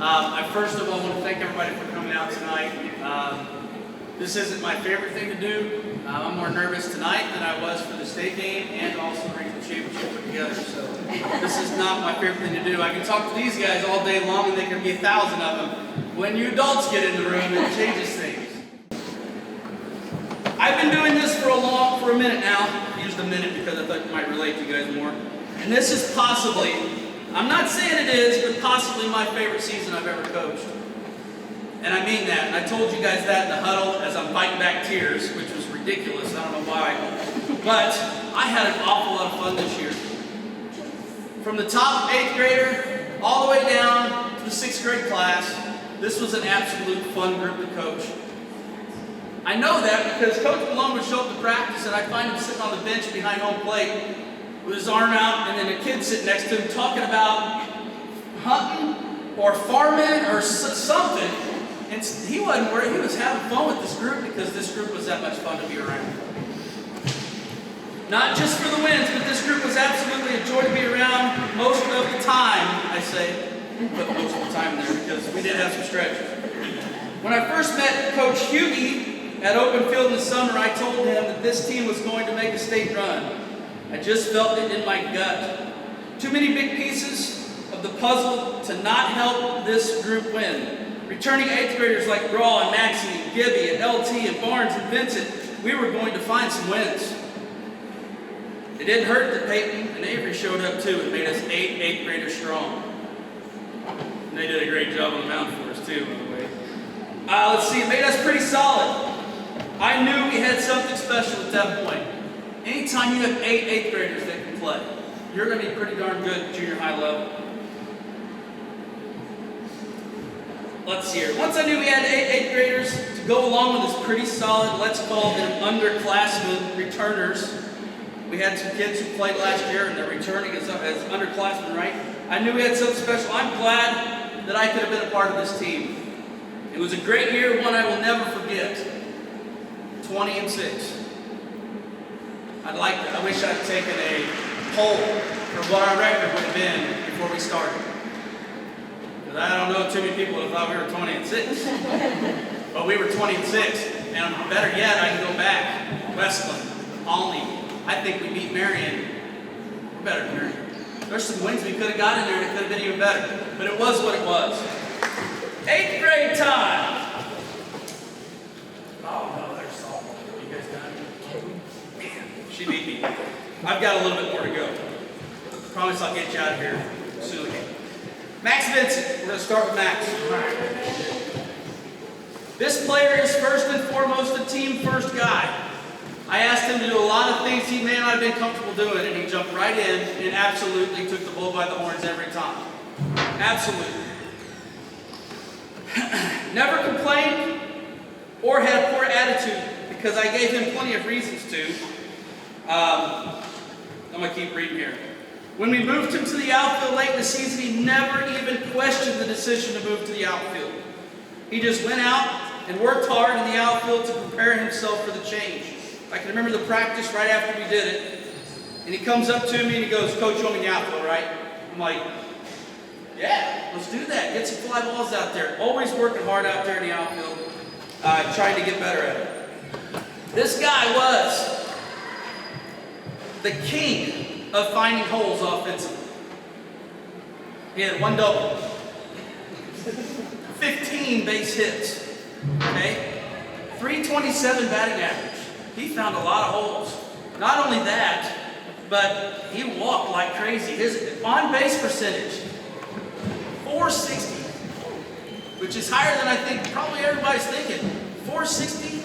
First of all, I want to thank everybody for coming out tonight. This isn't my favorite thing to do. I'm more nervous tonight than I was for the state game and also the regional championship put together. So this is not my favorite thing to do. I can talk to these guys all day long and there can be 1,000 of them. When you adults get in the room, it changes things. I've been doing this for a minute now. I used a minute because I thought it might relate to you guys more. And this is possibly, I'm not saying it is, but possibly my favorite season I've ever coached. And I mean that. And I told you guys that in the huddle as I'm fighting back tears, which was ridiculous. I don't know why. But I had an awful lot of fun this year. From the top 8th grader all the way down to the 6th grade class, this was an absolute fun group to coach. I know that because Coach Malone would show up to practice and I'd find him sitting on the bench behind home plate with his arm out and then a kid sitting next to him talking about hunting or farming or something. And he wasn't worried. He was having fun with this group because this group was that much fun to be around. Not just for the wins, but this group was absolutely a joy to be around most of the time, I say. Put most of the time there because we did have some stretches. When I first met Coach Hughie at Open Field in the summer, I told him that this team was going to make a state run. I just felt it in my gut. Too many big pieces of the puzzle to not help this group win. Returning 8th graders like Graw and Maxie and Gibby and LT and Barnes and Vincent, we were going to find some wins. It didn't hurt that Peyton and Avery showed up too and made us 8th graders strong. And they did a great job on the mound for us too, by the way. Let's see, it made us pretty solid. I knew we had something special at that point. Anytime you have 8th graders that can play, you're going to be pretty darn good at junior high level. Let's see here. Once I knew we had 8th graders to go along with this pretty solid, let's call them underclassmen returners. We had some kids who played last year and they're returning as underclassmen, right? I knew we had something special. I'm glad that I could have been a part of this team. It was a great year, one I will never forget. 20-6. I wish I'd taken a poll for what our record would have been before we started. Because I don't know too many people that thought we were 20-6. But we were 20-6. And better yet, I can go back. Westland, Olney. I think we beat Marion. We're better than Marion. There's some wins we could have got in there and it could have been even better. But it was what it was. 8th grade time. Oh no, there's softball. You guys got it? Man, she beat me. I've got a little bit more to go. Promise I'll get you out of here soon. Max Vincent. We're going to start with Max. This player is first and foremost a team first guy. I asked him to do a lot of things he may not have been comfortable doing, and he jumped right in and absolutely took the bull by the horns every time. Absolutely. Never complained or had a poor attitude because I gave him plenty of reasons to. I'm going to keep reading here. When we moved him to the outfield late in the season, he never even questioned the decision to move to the outfield. He just went out and worked hard in the outfield to prepare himself for the change. I can remember the practice right after we did it, and he comes up to me and he goes, "Coach, you want me in the outfield, right?" I'm like, "Yeah, let's do that. Get some fly balls out there." Always working hard out there in the outfield, trying to get better at it. This guy was the king of finding holes offensively. He had 1 double, 15 base hits, okay, 327 batting average. He found a lot of holes. Not only that, but he walked like crazy. His on-base percentage, 460, which is higher than I think probably everybody's thinking. 460,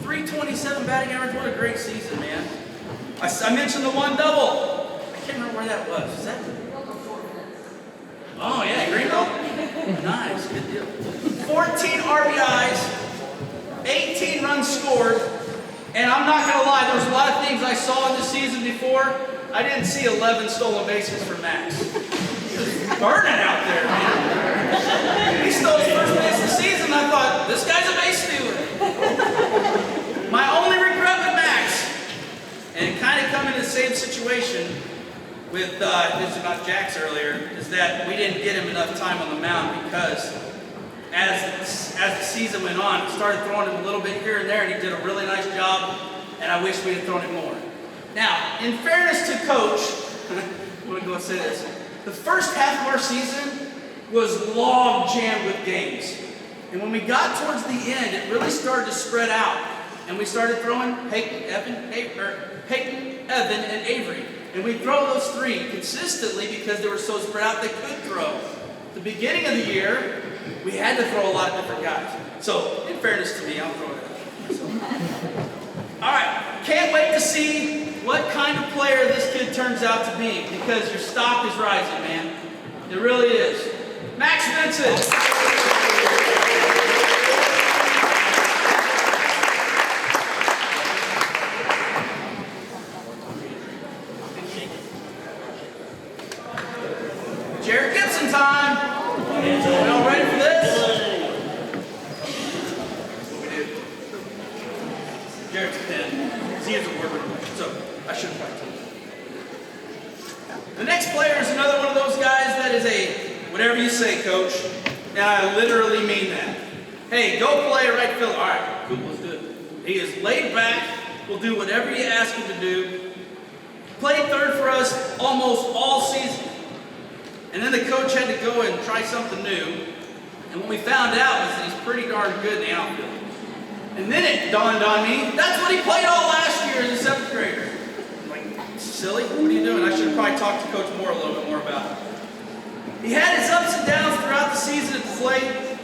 327 batting average. What a great season, man. I mentioned the 1 double. I can't remember where that was. Is that? Oh, yeah, Greenville? Nice, good deal. 14 RBIs, 18 runs scored. And I'm not going to lie, there was a lot of things I saw in the season before. I didn't see 11 stolen bases for Max. He was burning out there, man. He stole his first base of the season, and I thought, this guy's a base stealer. My only regret with Max, and kind of come in the same situation with, this is about Jax earlier, is that we didn't get him enough time on the mound because as the season went on, we started throwing him a little bit here and there, and he did a really nice job, and I wish we had thrown him more. Now, in fairness to Coach, I'm going to go and say this. The first half of our season was log jammed with games. And when we got towards the end, it really started to spread out. And we started throwing Peyton, Evan, and Avery. And we'd throw those three consistently because they were so spread out they could throw. The beginning of the year, we had to throw a lot of different guys. So, in fairness to me, I'll throw it out. So. All right, can't wait to see what kind of player this kid turns out to be because your stock is rising, man. It really is. Max Vincent. Jared Gibson time. Are y'all ready for this? That's what we do. Jared's a pen. He is a word. So I should have probably told you. The next player is another one of those guys that is a whatever you say, Coach. And I literally mean that. Hey, go play right field. All right, cool, let's do it. He is laid back. Will do whatever you ask him to do. Played third for us almost all season. And then the coach had to go and try something new. And what we found out was that he's pretty darn good in the outfield. And then it dawned on me, that's what he played all last year as a 7th grader. I'm like, silly, what are you doing? I should have probably talked to Coach Moore a little bit more about it. He had his ups and downs throughout the season at the plate,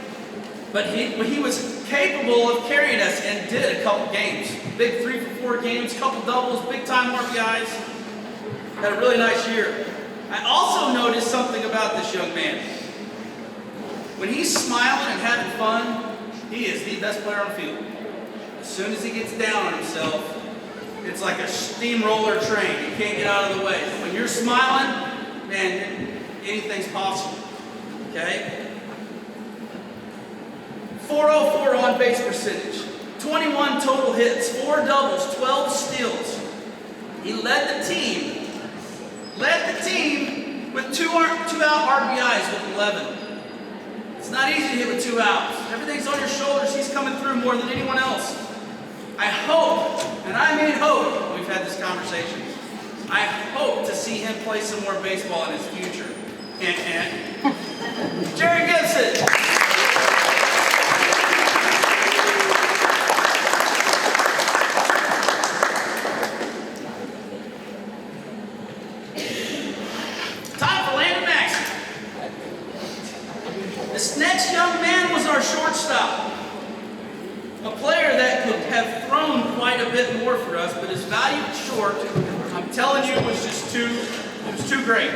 but he was capable of carrying us and did a couple games. Big 3 for 4 games, couple doubles, big time RBIs. Had a really nice year. I also noticed something about this young man. When he's smiling and having fun, he is the best player on the field. As soon as he gets down on himself, it's like a steamroller train. You can't get out of the way. When you're smiling, man, anything's possible. Okay? 404 on base percentage, 21 total hits, 4 doubles, 12 steals. He led the team with 2 out RBIs with 11. It's not easy to hit with 2 outs. Everything's on your shoulders. He's coming through more than anyone else. I hope, and I mean hope, we've had this conversation, I hope to see him play some more baseball in his future. And Jerry Gibson. This next young man was our shortstop. A player that could have thrown quite a bit more for us, but his value short, I'm telling you, was just too great.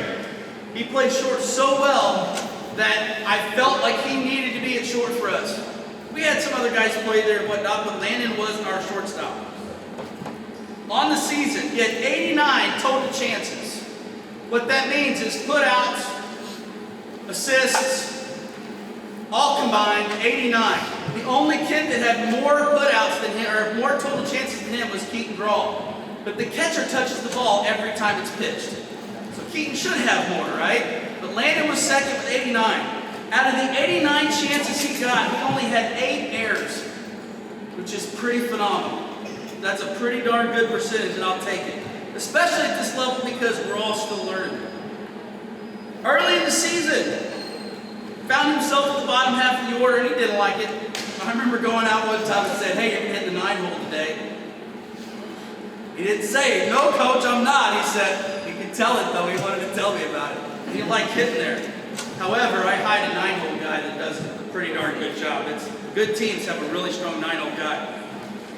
He played short so well that I felt like he needed to be at short for us. We had some other guys play there and whatnot, but Landon was our shortstop. On the season, he had 89 total chances. What that means is putouts, assists, all combined, 89. The only kid that had more putouts than him, or more total chances than him, was Keaton Grawl. But the catcher touches the ball every time it's pitched. So Keaton should have more, right? But Landon was second with 89. Out of the 89 chances he got, he only had 8 errors, which is pretty phenomenal. That's a pretty darn good percentage, and I'll take it. Especially at this level because we're all still learning. Early in the season, found himself at the bottom half of the order, and he didn't like it. I remember going out one time and said, hey, you're hitting the 9-hole today. He didn't say, no, Coach, I'm not. He said, you can tell it, though. He wanted to tell me about it. He didn't like hitting there. However, I hired a 9-hole guy that does a pretty darn good job. Good teams have a really strong 9-hole guy.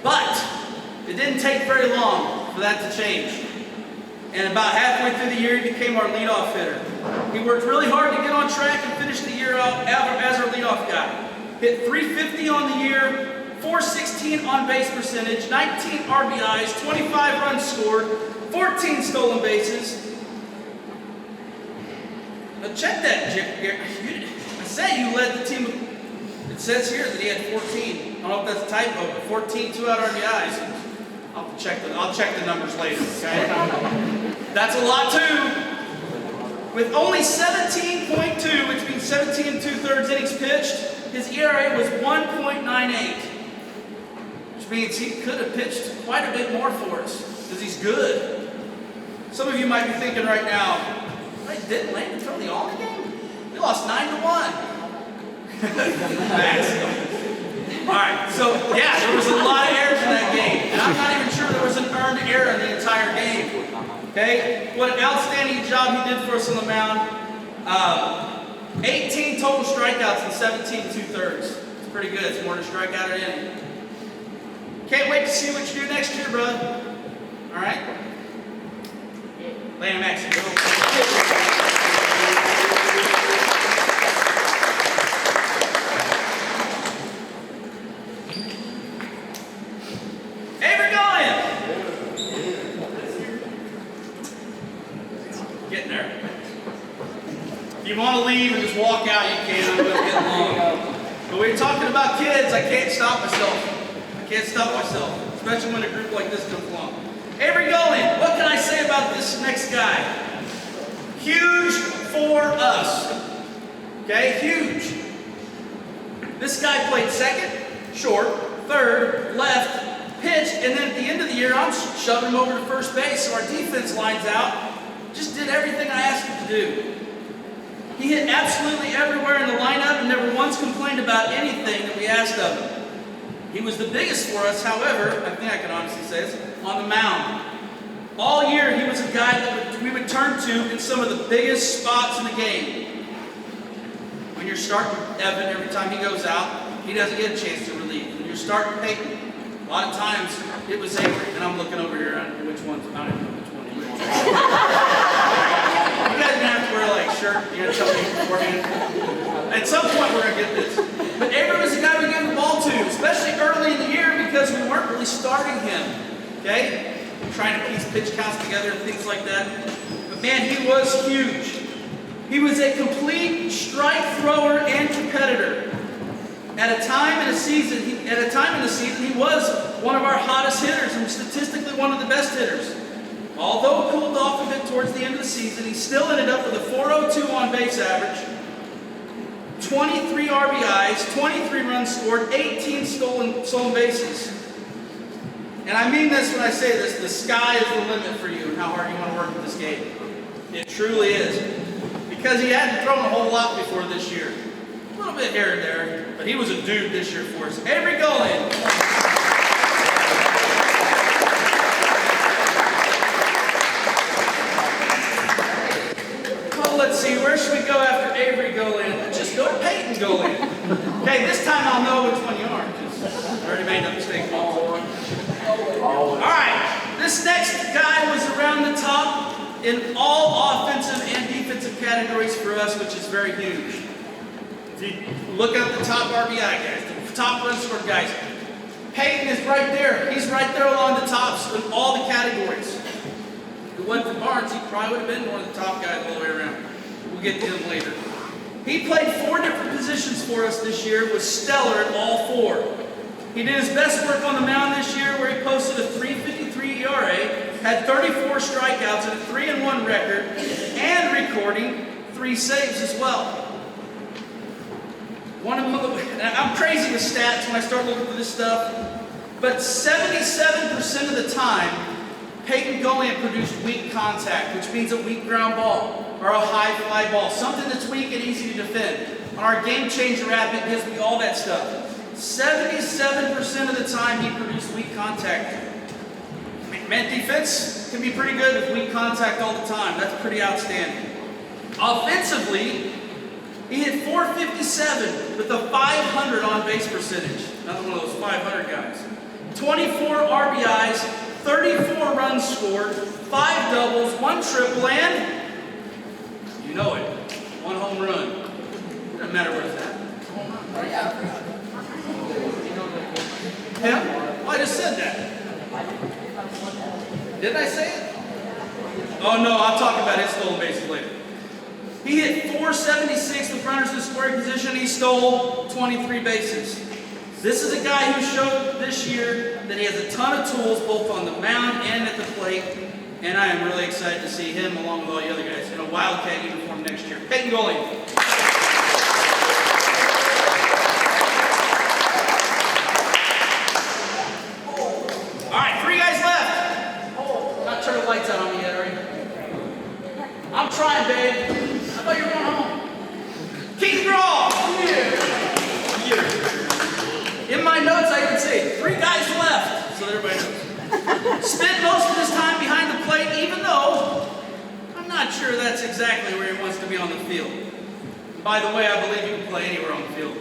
But it didn't take very long for that to change. And about halfway through the year, he became our leadoff hitter. He worked really hard to get on track and finish the year out as our leadoff guy. Hit 350 on the year, 416 on base percentage, 19 RBIs, 25 runs scored, 14 stolen bases. Now check that, I said you led the team. It says here that he had 14. I don't know if that's a typo, but 14 2-out RBIs. I'll check the numbers later, okay? That's a lot too. With only 17.2, which means 17 and 2/3 innings pitched, his ERA was 1.98, which means he could have pitched quite a bit more for us because he's good. Some of you might be thinking right now, wait, didn't Landon throw the all in the game? We lost 9-1. All right, so yeah, there was a lot of errors in that game, and I'm not even sure there was an earned error in the entire game. Okay, what an outstanding job he did for us on the mound. 18 total strikeouts and 17 2/3. It's pretty good. It's more than a strikeout at inning. Can't wait to see what you do next year, bro. All right, Landon Maxey. Getting there. If you want to leave and just walk out, you can. I'm going to get long. But when you're talking about kids, I can't stop myself. I can't stop myself, especially when a group like this comes along. Avery Golan, what can I say about this next guy? Huge for us. Okay, huge. This guy played second, short, third, left, pitched, and then at the end of the year, I'm shoving him over to first base so our defense lines out. Just did everything I asked him to do. He hit absolutely everywhere in the lineup and never once complained about anything that we asked of him. He was the biggest for us, however, I think I can honestly say this, on the mound. All year, he was a guy that we would turn to in some of the biggest spots in the game. When you're starting Evan, every time he goes out, he doesn't get a chance to relieve. When you're starting Peyton, a lot of times it was Avery, and I'm looking over here on which one's, I don't know which one he was. You guys are going to have to wear like a shirt, you're going to tell me beforehand. At some point we're going to get this. But Avery was the guy we gave the ball to, especially early in the year because we weren't really starting him. Okay? Trying to piece pitch counts together and things like that. But man, he was huge. He was a complete strike thrower and competitor. At a time in the season, he was one of our hottest hitters and statistically one of the best hitters. Although cooled off a bit towards the end of the season, he still ended up with a .402 on base average, 23 RBIs, 23 runs scored, 18 stolen bases. And I mean this when I say this, the sky is the limit for you and how hard you want to work in this game. It truly is. Because he hadn't thrown a whole lot before this year. A little bit here and there, but he was a dude this year for us. Avery Golan. Well, let's see, where should we go after Avery Golan? Let's just go to Peyton Golan. Okay, this time I'll know which one you are, because I already made that mistake. All right, this next guy was around the top in all offensive and defensive categories for us, which is very huge. If you look at the top RBI guys, the top run scored guys, Peyton is right there. He's right there along the tops in all the categories. If it wasn't for Barnes, he probably would have been one of the top guys all the way around. We'll get to him later. He played 4 different positions for us this year, was stellar at all 4. He did his best work on the mound this year where he posted a .353 ERA, had 34 strikeouts and a 3-1 record, and recording 3 saves as well. I'm crazy with stats when I start looking for this stuff, but 77% of the time, Peyton Golan produced weak contact, which means a weak ground ball or a high fly ball, something that's weak and easy to defend. On our game changer app, it gives me all that stuff. 77% of the time, he produced weak contact. Man, defense can be pretty good with weak contact all the time. That's pretty outstanding. Offensively, he hit .457 with a .500 on base percentage. Another one of those 500 guys. 24 RBIs, 34 runs scored, 5 doubles, 1 triple, and you know it, 1 home run. It doesn't matter where it's at. Yeah? Well, I just said that. Didn't I say it? Oh no, I'll talk about his stolen bases later. He hit .476 with runners in scoring position. He stole 23 bases. This is a guy who showed this year that he has a ton of tools both on the mound and at the plate. And I am really excited to see him along with all the other guys in a Wildcat uniform next year. Peyton Goling. All right, 3 guys left. Not turn the lights out on me yet, are you? I'm trying, babe. I thought you were going home. Keaton Grawl. In my notes, I can say 3 guys left, so that everybody knows. Spent most of his time behind the plate, even though I'm not sure that's exactly where he wants to be on the field. By the way, I believe you can play anywhere on the field,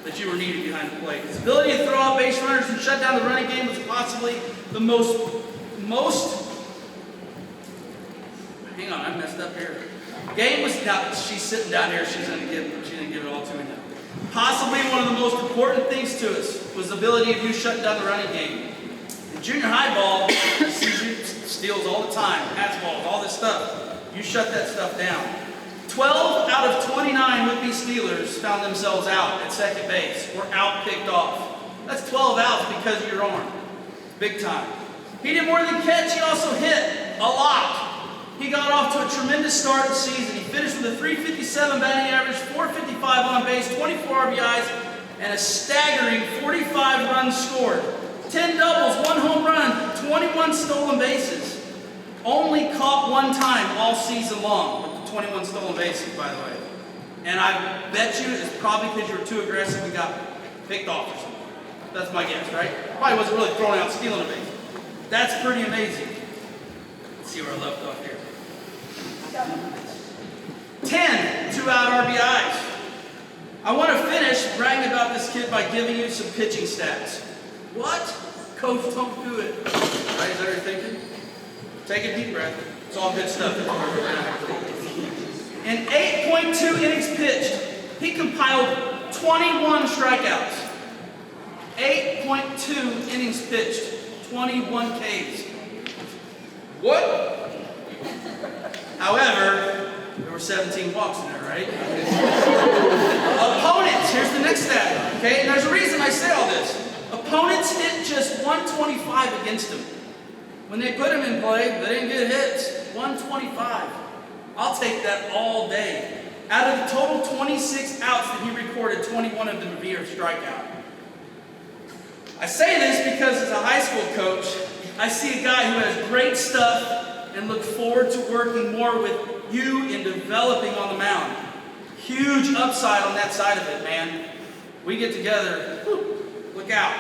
that you were needed behind the plate. His ability to throw out base runners and shut down the running game was possibly the most hang on, I messed up here. Game was, now she's sitting down here, she didn't give it all to me now. Possibly one of the most important things to us was the ability of you shutting down the running game. In junior high ball, steals all the time, pass balls, all this stuff. You shut that stuff down. 12 out of 29 would-be Steelers found themselves out at second base or out picked off. That's 12 outs because of your arm. Big time. He did more than catch, he also hit a lot. He got off to a tremendous start of the season. He finished with a .357 batting average, .455 on base, 24 RBIs, and a staggering 45 runs scored. 10 doubles, 1 home run, 21 stolen bases. Only caught 1 time all season long with the 21 stolen bases, by the way. And I bet you it's probably because you were too aggressive and got picked off or something. That's my guess, right? Probably wasn't really throwing out stealing a base. That's pretty amazing. Let's see where I left off here. 10 2-out RBIs. I want to finish bragging about this kid by giving you some pitching stats. What? Coach, don't do it. Right? Is that what you're thinking? Take a deep breath. It's all good stuff. In 8.2 innings pitched, he compiled 21 strikeouts. 8.2 innings pitched, 21 Ks. What? However, there were 17 walks in there, right? Opponents, here's the next stat, okay? And there's a reason I say all this. Opponents hit just 125 against him. When they put him in play, they didn't get hits. 125. I'll take that all day. Out of the total 26 outs that he recorded, 21 of them would be a strikeout. I say this because as a high school coach, I see a guy who has great stuff and look forward to working more with you in developing on the mound. Huge upside on that side of it, man. We get together, look out.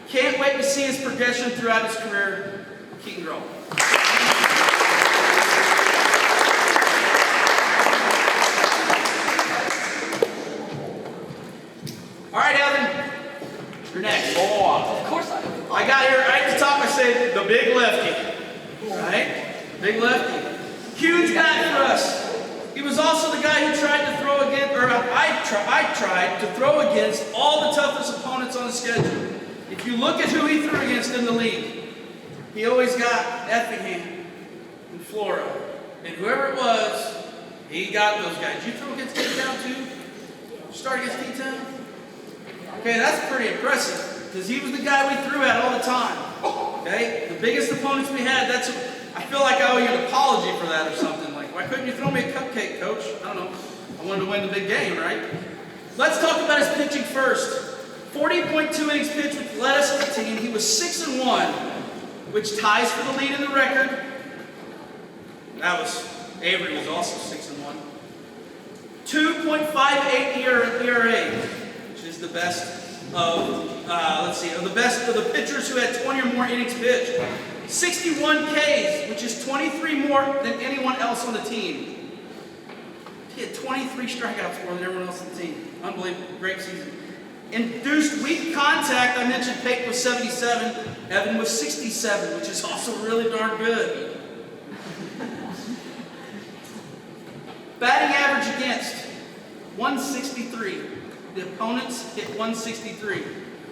Can't wait to see his progression throughout his career. Keaton Grawl. All right, Evan, you're next. Oh, of course I am. I got here right at the top, I said the big lefty, right? Big lefty. Huge guy for us. He was also the guy who tried to throw against, or I tried to throw against all the toughest opponents on the schedule. If you look at who he threw against in the league, he always got Effingham and Flora. And whoever it was, he got those guys. You throw against T-Town too? Start against T-Town? Okay, that's pretty impressive, because he was the guy we threw at all the time. Okay? The biggest opponents we had, I feel like I owe you an apology for that or something. Like, why couldn't you throw me a cupcake, coach? I don't know. I wanted to win the big game, right? Let's talk about his pitching first. 40.2 innings pitched, which led us as a team. He was 6-1, which ties for the lead in the record. Avery was also 6-1. 2.58 ERA, which is the best of, of the pitchers who had 20 or more innings pitched. 61 Ks, which is 23 more than anyone else on the team. He had 23 strikeouts more than everyone else on the team. Unbelievable. Great season. Induced weak contact, I mentioned Peyton was 77. Evan was 67, which is also really darn good. Batting average against, 163. The opponents hit 163.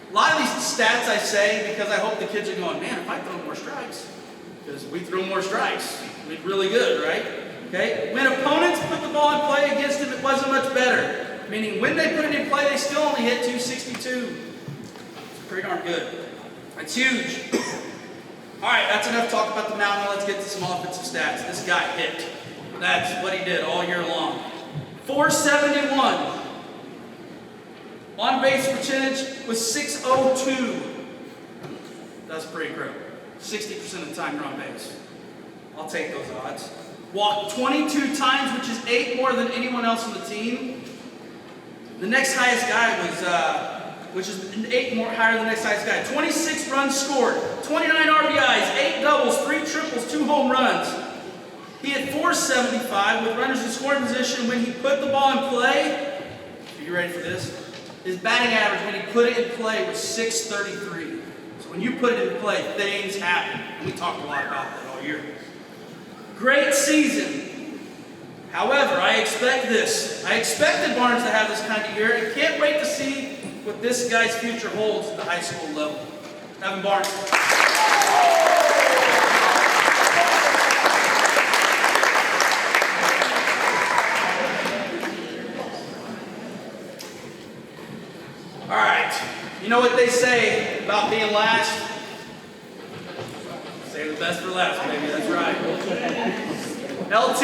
A lot of these stats I say because I hope the kids are going, man, if I throw more strikes, because we throw more strikes, we'd be really good, right? Okay? When opponents put the ball in play against him, it wasn't much better. Meaning when they put it in play, they still only hit 262. It's pretty darn good. That's huge. All right, that's enough talk about the mound. Now let's get to some offensive stats. This guy hit. That's what he did all year long. 471. On base percentage was 602. That's pretty great. 60% of the time you're on base. I'll take those odds. Walked 22 times, which is 8 more than anyone else on the team. The next highest guy was, which is 8 more higher than the next highest guy. 26 runs scored, 29 RBIs, 8 doubles, 3 triples, 2 home runs. He had 475 with runners in scoring position when he put the ball in play. Are you ready for this? His batting average when he put it in play was 633. So when you put it in play, things happen. And we talked a lot about that all year. Great season. However, I expect this. I expected Barnes to have this kind of year and can't wait to see what this guy's future holds at the high school level. Evan Barnes. All right. You know what they say about being last? Save the best for last, baby. That's right. LT.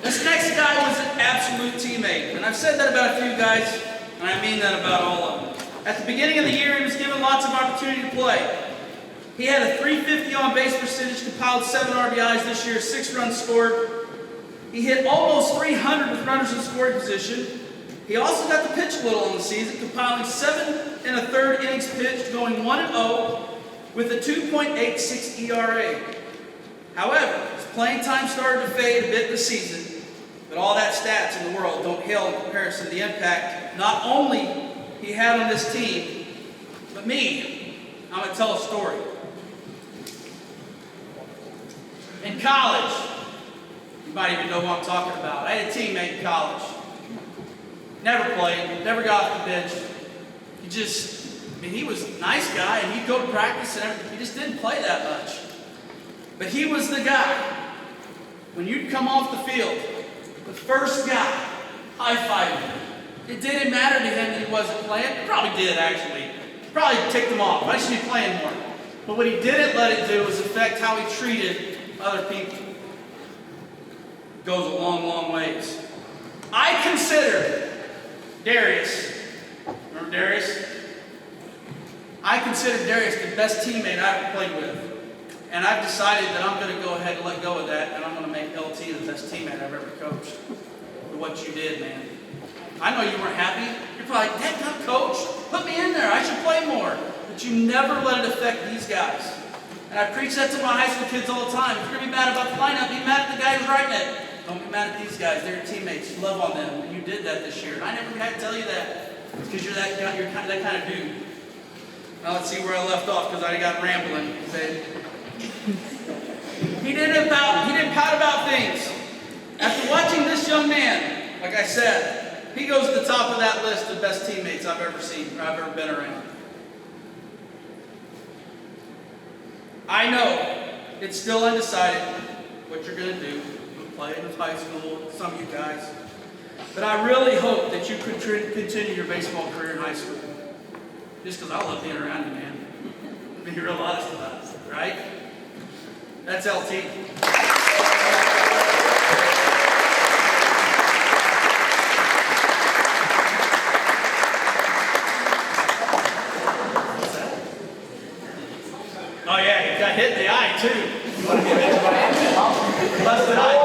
This next guy was an absolute teammate. And I've said that about a few guys, and I mean that about all of them. At the beginning of the year, he was given lots of opportunity to play. He had a 350 on base percentage, compiled 7 RBIs this year, 6 runs scored. He hit almost 300 with runners in scoring position. He also got to pitch a little in the season, compiling 7 1/3 innings pitched, going 1-0 with a 2.86 ERA. However, his playing time started to fade a bit this season, but all that stats in the world don't pale in comparison to the impact not only he had on this team, but me. I'm going to tell a story. In college, you might even know who I'm talking about. I had a teammate in college. Never played, never got off the bench. He was a nice guy, and he'd go to practice and everything. He just didn't play that much. But he was the guy. When you'd come off the field, the first guy, high-fiving him. It didn't matter to him that he wasn't playing. It probably did, actually. Probably ticked him off. I should be playing more. But what he didn't let it do was affect how he treated other people. Goes a long, long ways. I consider Darius, remember Darius? I consider Darius the best teammate I ever played with. And I've decided that I'm going to go ahead and let go of that, and I'm going to make LT the best teammate I've ever coached. For what you did, man. I know you weren't happy. You're probably like, "Dang, I'm coach. Put me in there. I should play more." But you never let it affect these guys. And I preach that to my high school kids all the time. If you're going to be mad about the lineup, be mad at the guy who's writing it. Don't be mad at these guys. They're your teammates. You love on them. And you did that this year. And I never had to tell you that. It's because you're that kind of dude. Now let's see where I left off because I got rambling. He didn't pout about things. After watching this young man, like I said, he goes to the top of that list of best teammates I've ever seen, or I've ever been around. I know it's still undecided what you're going to do. You'll play in high school, some of you guys. But I really hope that you could continue your baseball career in high school. Just because I love being around you, man. Be real honest about it, right? That's LT. Oh yeah, he got hit in the eye too. Busted eye.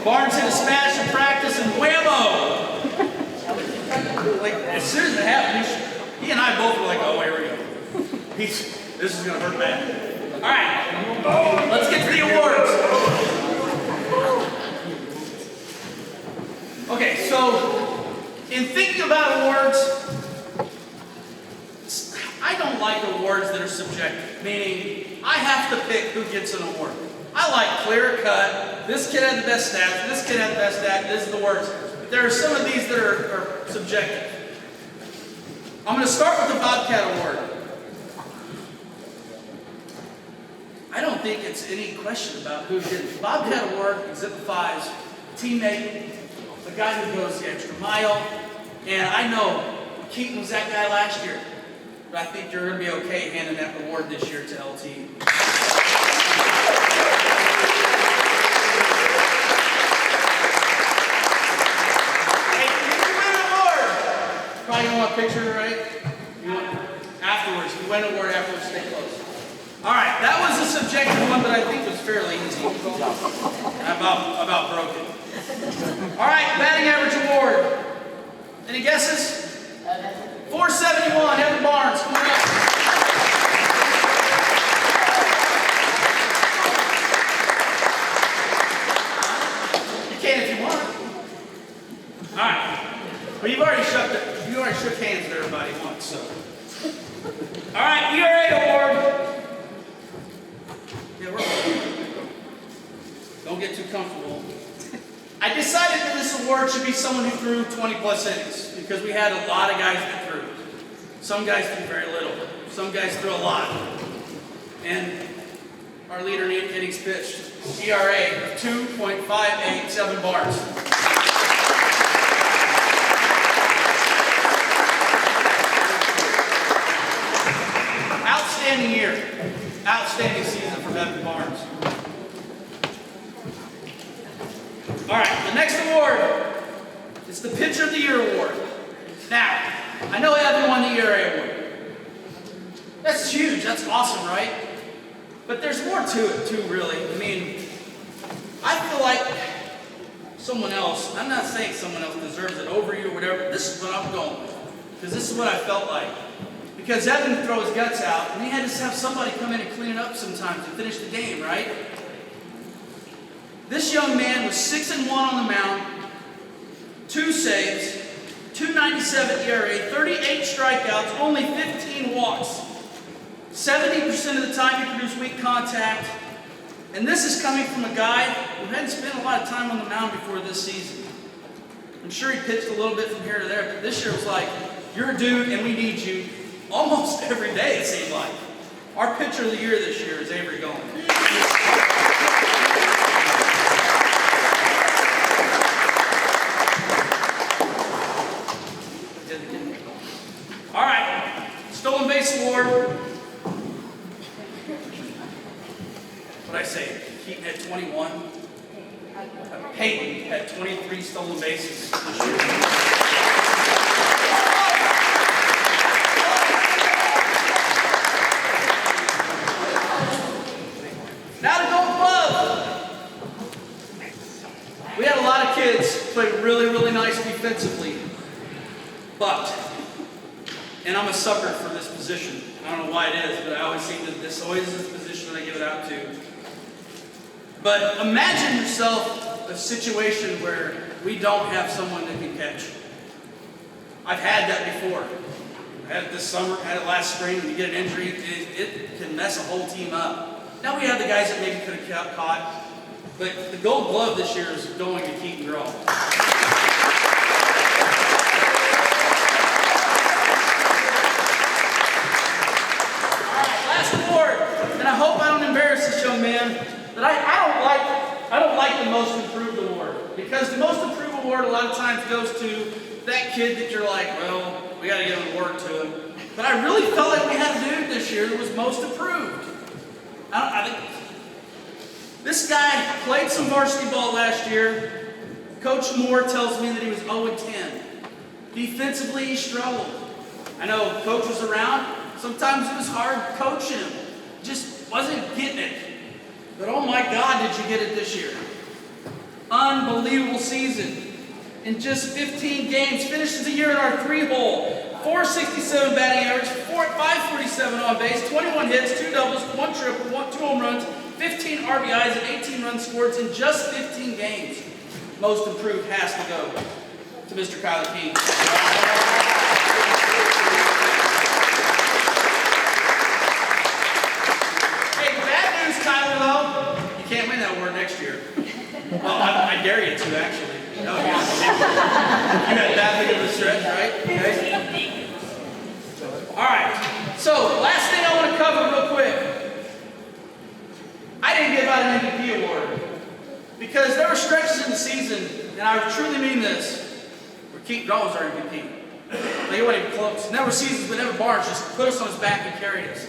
Barnes hit a smash in practice and whammo! Like as soon as it happened, he and I both were like, "Oh, here we go. This is gonna hurt bad." All right, let's get to the awards. Okay, so in thinking about awards, I don't like awards that are subjective, meaning I have to pick who gets an award. I like clear cut. This kid had the best stats. This kid had the best stats. This is the worst. But there are some of these that are subjective. I'm going to start with the Bobcat Award. I don't think it's any question about who did it. The Bobcat Award exemplifies a teammate, the guy who goes the extra mile. And I know Keaton was that guy last year. But I think you're going to be okay handing that award this year to LT. a picture, right? Afterwards, you win an award afterwards, stay close. All right, that was a subjective one, but I think was fairly easy. About broken. All right, batting average award. Any guesses? 471, Evan Barnes, come on up. You can if you want. All right. Well, you already shook hands with everybody once, so. All right, ERA award. Yeah, don't get too comfortable. I decided that this award should be someone who threw 20 plus innings because we had a lot of guys that threw. Some guys threw very little. Some guys threw a lot. And our leader in innings pitched, ERA of 2.587 bars. Outstanding year. Outstanding season for Evan Barnes. All right, the next award is the Pitcher of the Year award. Now, I know Evan won the ERA award. That's huge. That's awesome, right? But there's more to it, too, really. I mean, I feel like someone else, I'm not saying someone else deserves it over you or whatever. This is what I'm going with. Because this is what I felt like. Because Evan would throw his guts out, and he had to have somebody come in and clean it up sometimes and finish the game, right? This young man was 6-1 on the mound, 2 saves, 2.97 ERA, 38 strikeouts, only 15 walks. 70% of the time he produced weak contact. And this is coming from a guy who hadn't spent a lot of time on the mound before this season. I'm sure he pitched a little bit from here to there, but this year was like, you're a dude and we need you almost every day, it seemed like. Our pitcher of the year this year is Avery Golan. All right, stolen base award. What'd I say? Keaton had 21. Peyton had 23 stolen bases this year. Now to Gold Glove. We had a lot of kids play really, really nice defensively. But, and I'm a sucker for this position. I don't know why it is, but I always seem that this always is the position that I give it out to. But imagine yourself a situation where we don't have someone that can catch. I've had that before. I had it this summer, had it last spring. When you get an injury, it can mess a whole team up. Now we have the guys that maybe could have caught, but the Gold Glove this year is going to Keaton Grohl. All right, last award, and I hope I don't embarrass this young man, but I don't like the Most Improved award because the Most Improved award a lot of times goes to that kid that you're like, well, we got to give an award to him. But I really felt like we had a dude this year that was Most Improved. I think this guy played some varsity ball last year. Coach Moore tells me that he was 0-10. Defensively, he struggled. I know Coach was around. Sometimes it was hard to coach him. Just wasn't getting it. But oh my God, did you get it this year? Unbelievable season. In just 15 games, finishes the year in our 3-hole. 467 batting average, 547 on base, 21 hits, 2 doubles, 1 triple, 2 home runs, 15 RBIs, and 18 runs scored in just 15 games. Most Improved has to go to Mr. Kyler King. Hey, bad news, Kyler, though. You can't win that award next year. Well, I dare you to, actually. No, you had that big of a stretch, right? Okay. All right. So, last thing I want to cover real quick. I didn't give out an MVP award because there were stretches in the season, and I truly mean this, where Keaton Grohl was our MVP. Like, it wasn't even close. And there were seasons when Evan Barnes just put us on his back and carried us.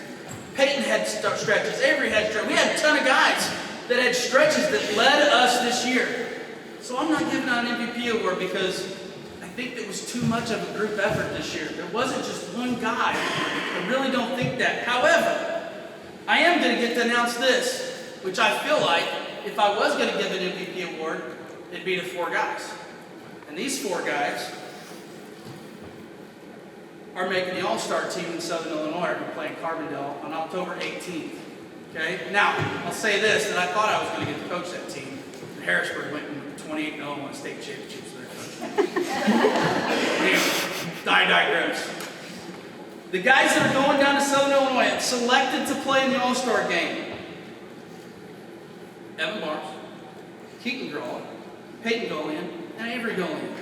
Peyton had stretches. Avery had stretches. We had a ton of guys that had stretches that led us this year. So I'm not giving out an MVP award because I think it was too much of a group effort this year. There wasn't just one guy. I really don't think that. However, I am going to get to announce this, which I feel like if I was going to give an MVP award, it'd be to 4 guys. And these 4 guys are making the All-Star team in Southern Illinois. We're playing Carbondale on October 18th. Okay? Now, I'll say this, that I thought I was going to get to coach that team. Harrisburg went 28-0 and won state championships there. Anyway, I digress. The guys that are going down to Southern Illinois and selected to play in the All-Star game: Evan Barnes, Keaton Grawl, Peyton Golian, and Avery Golian.